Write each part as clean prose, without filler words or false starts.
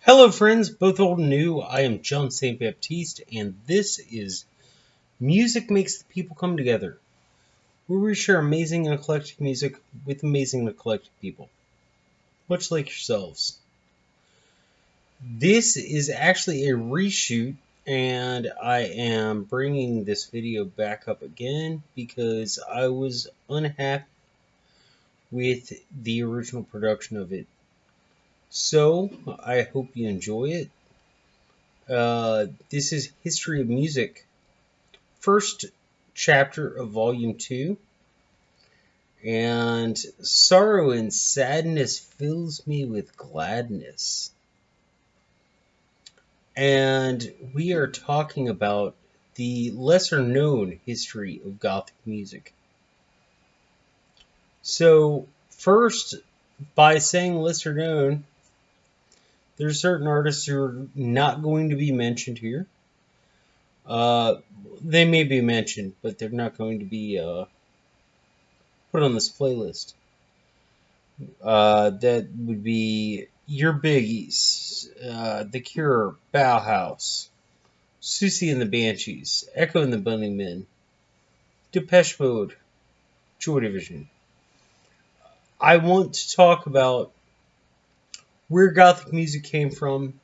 Hello, friends, both old and new. I am John St. Baptiste, and this is Music Makes the People Come Together, where we share amazing and eclectic music with amazing and eclectic people, much like yourselves. This is actually a reshoot, and I am bringing this video back up again because I was unhappy with the original production of it. So, I hope you enjoy it. This is History of Music, first chapter of volume 2, and sorrow and sadness fills me with gladness. And we are talking about the lesser known history of Gothic music. So, first, by saying lesser known, there's certain artists who are not going to be mentioned here. They may be mentioned, but they're not going to be put on this playlist. That would be your biggies, The Cure, Bauhaus, Susie and the Banshees, Echo and the Bunnymen, Depeche Mode, Joy Division. I want to talk about where Gothic music came from,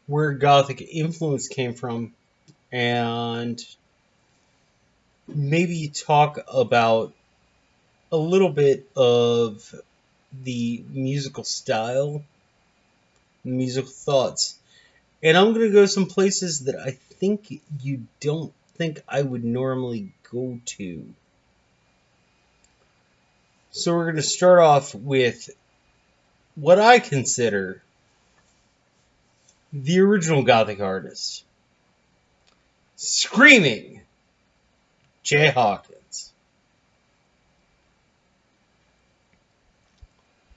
where Gothic influence came from, and maybe talk about a little bit of the musical style, musical thoughts. And I'm going to go some places that I think you don't think I would normally go to. So we're going to start off with what I consider the original Gothic artist, Screamin Jay Hawkins.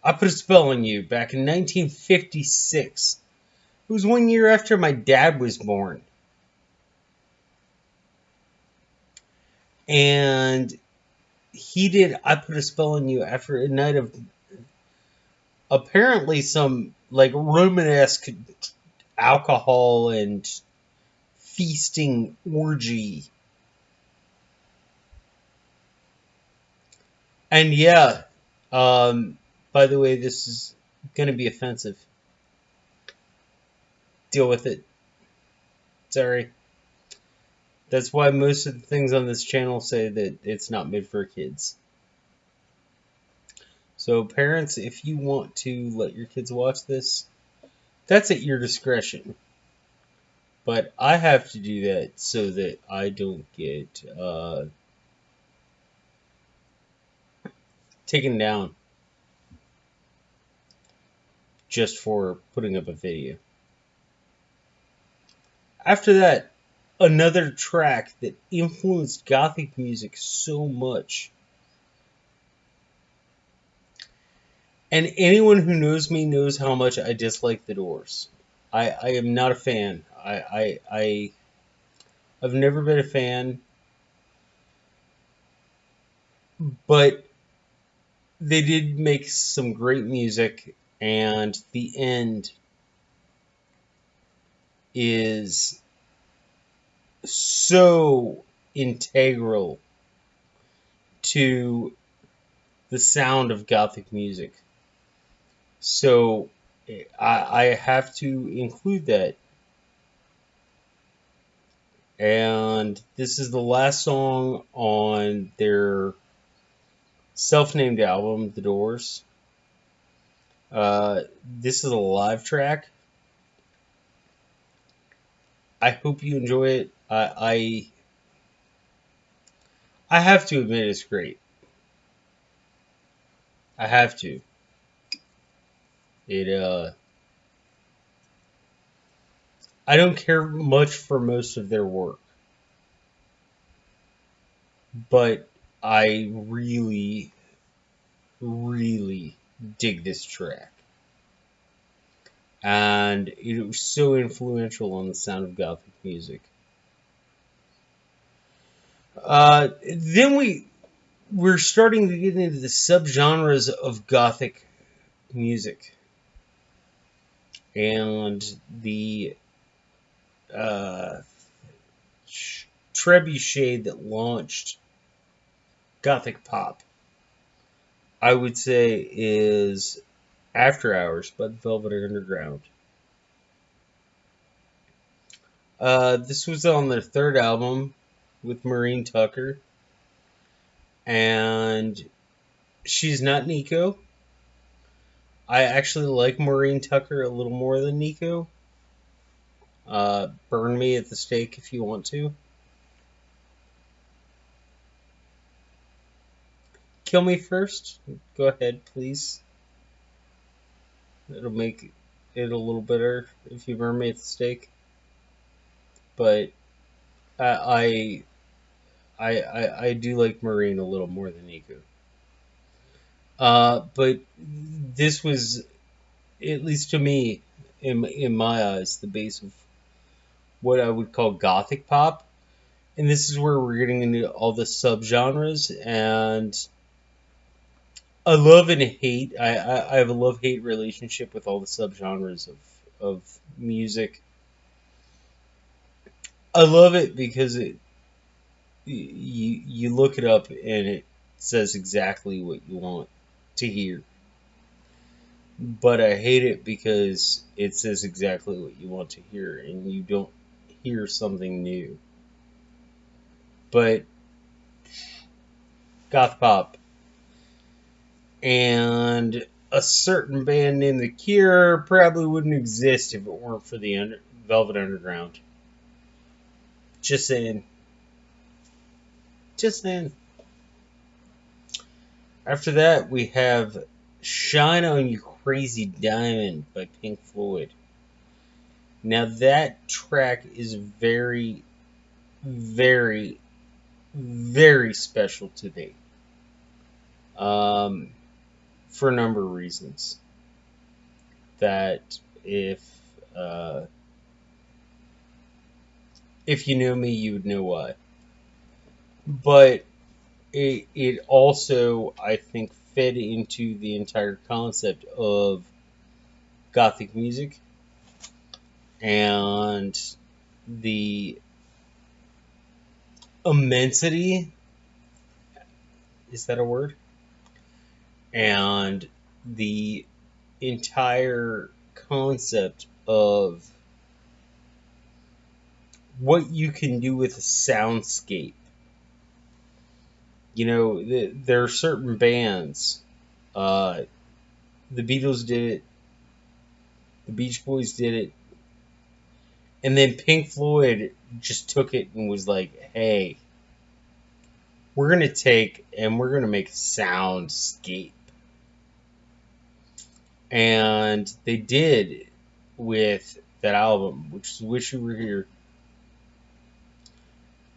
I Put a Spell on You back in 1956. It was 1 year after my dad was born. And he did I Put a Spell on You after a night of apparently some like Romanesque alcohol and feasting orgy. And yeah, by the way, this is going to be offensive. Deal with it. Sorry. That's why most of the things on this channel say that it's not made for kids. So parents, if you want to let your kids watch this, that's at your discretion. But I have to do that so that I don't get taken down just for putting up a video. After that, another track that influenced Gothic music so much. And anyone who knows me knows how much I dislike the Doors. I am not a fan. I've never been a fan. But they did make some great music, and the end is so integral to the sound of Gothic music. So I have to include that. And this is the last song on their self-named album, The Doors. This is a live track. I hope you enjoy it. I have to admit it's great. I have to. I don't care much for most of their work, but I really, really dig this track. And it was so influential on the sound of Gothic music. Then we're starting to get into the subgenres of Gothic music. and the uh, trebuchet that launched Gothic Pop, I would say, is After Hours by the Velvet Underground. This was on their third album with Maureen Tucker, and she's not Nico. I actually like Maureen Tucker a little more than Nico. Burn me at the stake if you want to. Kill me first. Go ahead, please. It'll make it a little better if you burn me at the stake. But I do like Maureen a little more than Nico. But this was, at least to me, in my eyes, the base of what I would call Gothic Pop. And this is where we're getting into all the subgenres, and I love and hate. I have a love-hate relationship with all the subgenres of music. I love it because you look it up and it says exactly what you want to hear. But I hate it because it says exactly what you want to hear and you don't hear something new. But goth pop and a certain band named The Cure probably wouldn't exist if it weren't for the Velvet Underground. Just saying. Just saying. After that, we have Shine On You Crazy Diamond by Pink Floyd. Now, that track is very, very, very special to me. For a number of reasons. That if you know me, you would know why. But it also, I think, fed into the entire concept of Gothic music and the immensity, is that a word? And the entire concept of what you can do with a soundscape. You know, there are certain bands. The Beatles did it. The Beach Boys did it. And then Pink Floyd just took it and was like, hey, we're going to take and we're going to make a soundscape. And they did with that album, which is Wish You Were Here.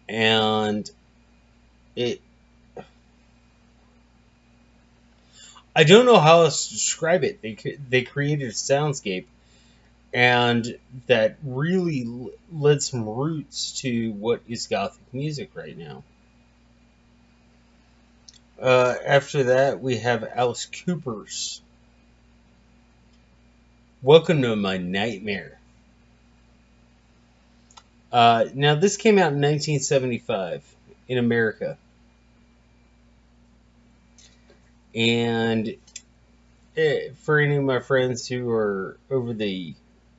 And I don't know how else to describe it. They created a soundscape, and that really led some roots to what is Gothic music right now. After that, we have Alice Cooper's Welcome to My Nightmare. Now, this came out in 1975 in America. And for any of my friends who are over the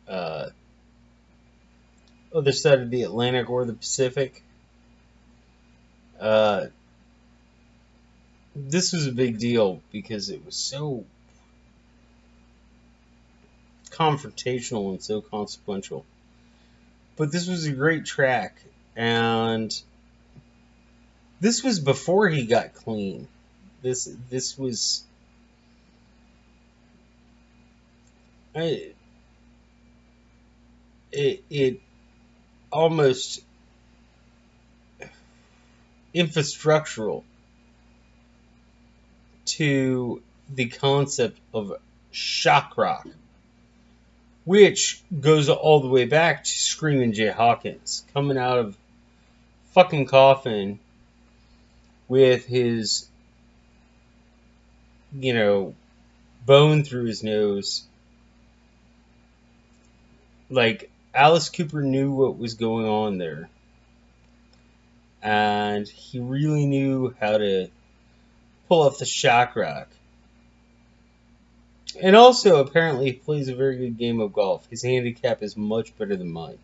other side of the Atlantic or the Pacific, this was a big deal because it was so confrontational and so consequential. But this was a great track, and this was before he got clean. This was it almost infrastructural to the concept of shock rock, which goes all the way back to Screamin Jay Hawkins coming out of fucking coffin with his, bone through his nose Like, Alice Cooper knew what was going on there, and he really knew how to pull off the shock rock. And also, apparently, he plays a very good game of golf. His handicap is much better than mine.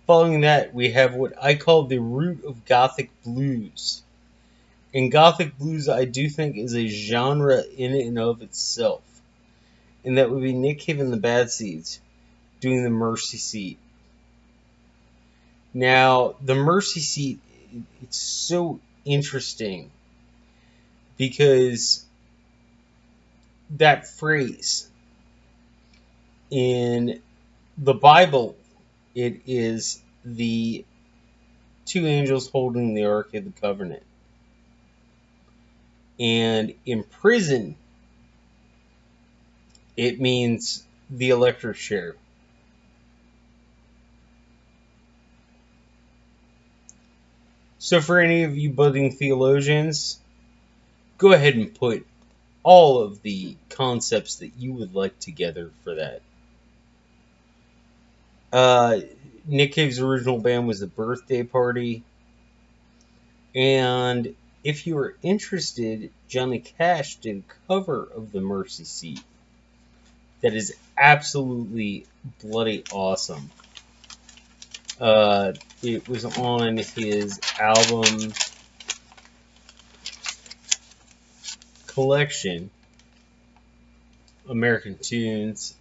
Following that, we have what I call the root of Gothic Blues. And Gothic Blues, I do think, is a genre in and of itself. And that would be Nick Cave and the Bad Seeds doing the Mercy Seat. Now, the Mercy Seat, it's so interesting because that phrase in the Bible, it is the two angels holding the Ark of the Covenant. And in prison, it means the electric chair. So for any of you budding theologians, go ahead and put all of the concepts that you would like together for that. Nick Cave's original band was the Birthday Party. And if you are interested, Johnny Cash did a cover of the Mercy Seat that is absolutely bloody awesome. It was on his album collection, American Tunes,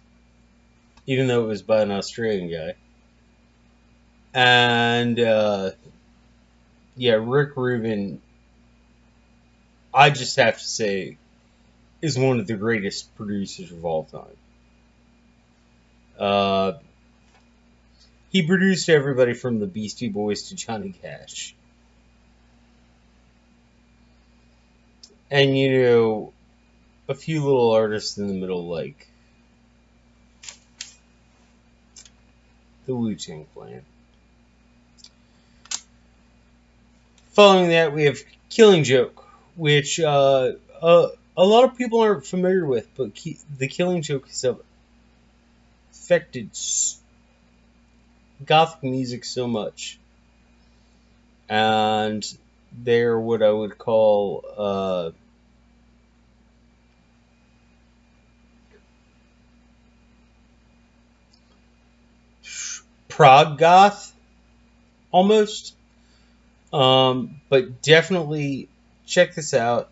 even though it was by an Australian guy. And yeah, Rick Rubin, I just have to say, is one of the greatest producers of all time. He produced everybody from the Beastie Boys to Johnny Cash. And, you know, a few little artists in the middle, like the Wu-Tang Clan. Following that, we have Killing Joke, which a lot of people aren't familiar with, but the Killing Joke has affected Gothic music so much. And they're what I would call prog goth, almost. But definitely check this out.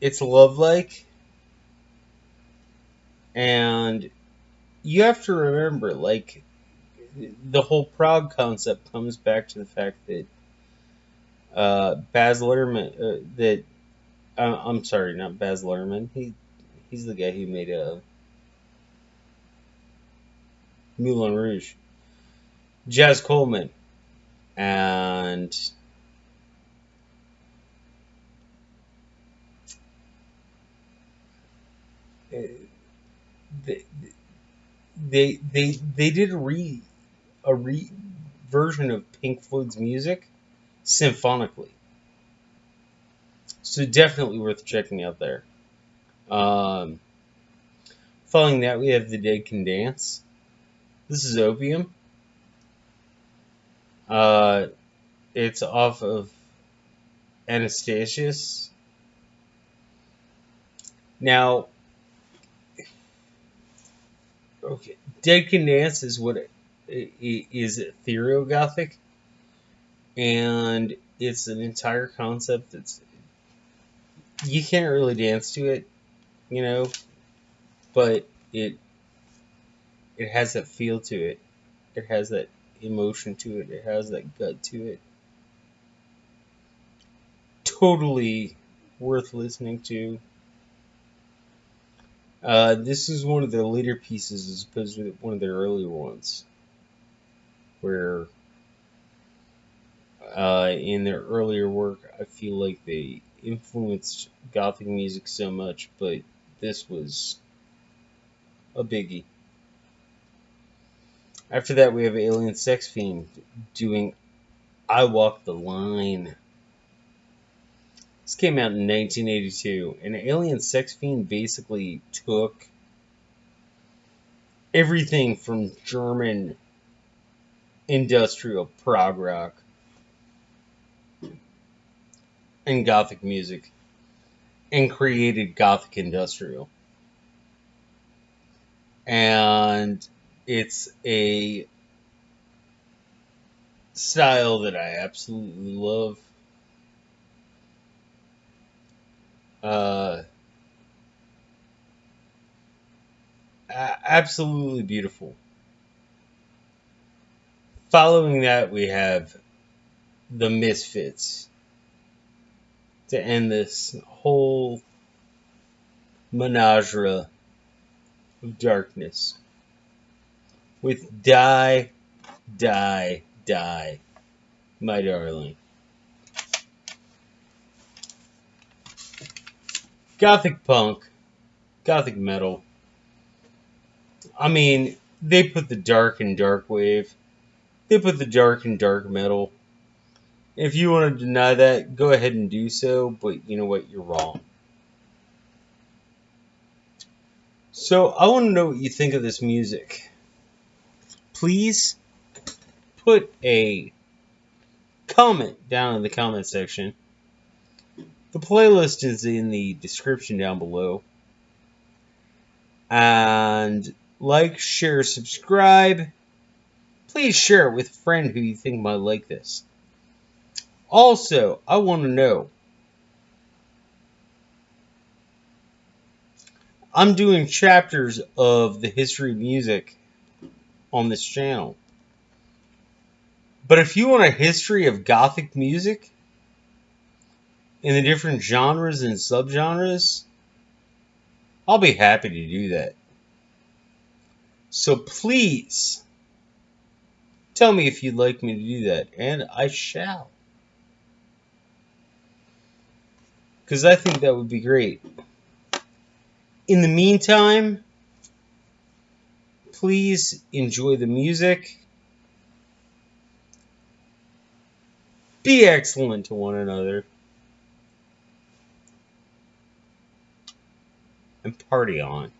It's love-like, and you have to remember, like, the whole prog concept comes back to the fact that Baz Luhrmann, I'm sorry, not Baz Luhrmann. He's the guy who made Moulin Rouge. Jazz Coleman and they did a version of Pink Floyd's music symphonically. So definitely worth checking out there. Following that, we have The Dead Can Dance. This is Opium. It's off of Anastasius. Now, okay, Dead Can Dance is what it is ethereal Gothic, and it's an entire concept that's you can't really dance to it, you know, but it has that feel to it. It has that emotion to it. It has that gut to it. Totally worth listening to. This is one of their later pieces as opposed to one of their earlier ones, where in their earlier work, I feel like they influenced Gothic music so much, but this was a biggie. After that, we have Alien Sex Fiend doing I Walk the Line. This came out in 1982, and Alien Sex Fiend basically took everything from German industrial prog rock and Gothic music and created Gothic industrial. And it's a style that I absolutely love. Uh, Absolutely beautiful. Following that, we have the Misfits to end this whole menagerie of darkness with Die, Die, Die, my darling. Gothic punk, Gothic metal. I mean, they put the dark in dark wave. They put the dark in dark metal. If you want to deny that, go ahead and do so, but you know what? You're wrong. So, I want to know what you think of this music. Please put a comment down in the comment section. The playlist is in the description down below. And like, share, subscribe. Please share it with a friend who you think might like this. Also, I want to know, I'm doing chapters of the history of music on this channel. But if you want a history of Gothic music in the different genres and subgenres, I'll be happy to do that. So please tell me if you'd like me to do that, and I shall. Because I think that would be great. In the meantime, please enjoy the music. Be excellent to one another. And party on.